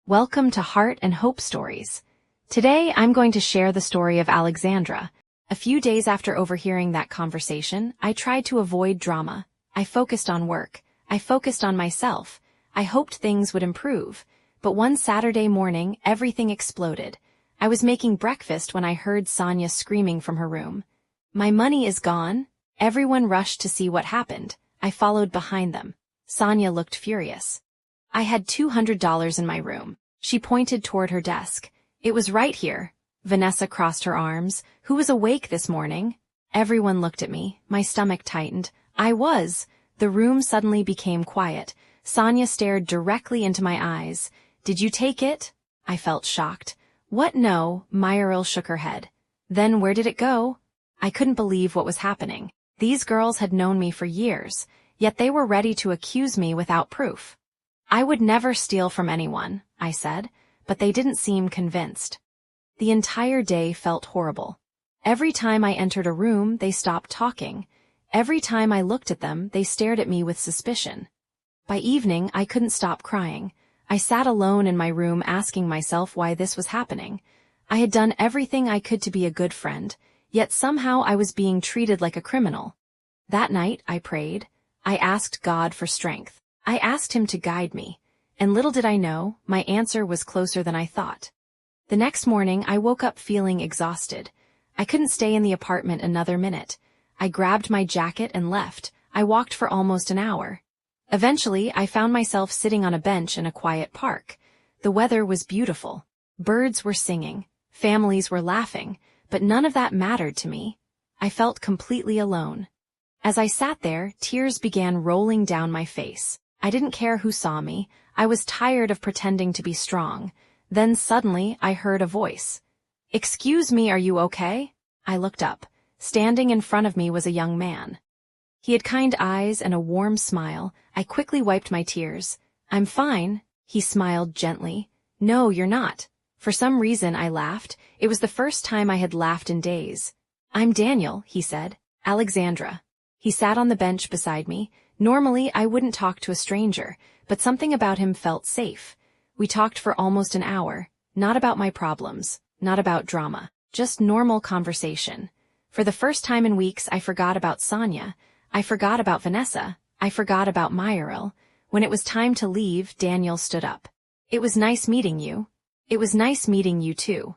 Welcome to Heart and Hope Stories. Today I'm going to share the story of Alexandra. A few days after overhearing that conversation, I tried to avoid drama. I focused on work. I focused on myself. I hoped things would improve. But one Saturday morning, everything exploded. I was making breakfast when I heard Sonia screaming from her room. "My money is gone." Everyone rushed to see what happened. I followed behind them. Sonia looked furious. I had $200 in my room. She pointed toward her desk. "It was right here." Vanessa crossed her arms. "Who was awake this morning?" Everyone looked at me. My stomach tightened. I was. The room suddenly became quiet. Sonia stared directly into my eyes. "Did you take it?" I felt shocked. "What? No." Myril shook her head. "Then where did it go?" I couldn't believe what was happening. These girls had known me for years, yet they were ready to accuse me without proof. "I would never steal from anyone," I said, but they didn't seem convinced. The entire day felt horrible. Every time I entered a room, they stopped talking. Every time I looked at them, they stared at me with suspicion. By evening, I couldn't stop crying. I sat alone in my room asking myself why this was happening. I had done everything I could to be a good friend, yet somehow I was being treated like a criminal. That night, I prayed. I asked God for strength. I asked him to guide me, and little did I know, my answer was closer than I thought. The next morning, I woke up feeling exhausted. I couldn't stay in the apartment another minute. I grabbed my jacket and left. I walked for almost an hour. Eventually, I found myself sitting on a bench in a quiet park. The weather was beautiful. Birds were singing. Families were laughing, but none of that mattered to me. I felt completely alone. As I sat there, tears began rolling down my face. I didn't care who saw me. I was tired of pretending to be strong. Then suddenly, I heard a voice. "Excuse me, are you okay?" I looked up. Standing in front of me was a young man. He had kind eyes and a warm smile. I quickly wiped my tears. "I'm fine." He smiled gently. "No, you're not." For some reason, I laughed. It was the first time I had laughed in days. "I'm Daniel," he said. "Alexandra." He sat on the bench beside me. Normally, I wouldn't talk to a stranger, but something about him felt safe. We talked for almost an hour, not about my problems, not about drama, just normal conversation. For the first time in weeks, I forgot about Sonia. I forgot about Vanessa. I forgot about Myril. When it was time to leave, Daniel stood up. "It was nice meeting you." "It was nice meeting you too."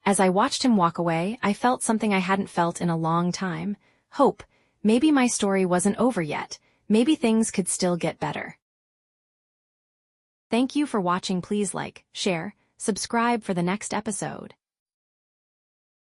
As I watched him walk away, I felt something I hadn't felt in a long time. Hope. Maybe my story wasn't over yet. Maybe things could still get better. Thank you for watching. Please like, share, subscribe for the next episode.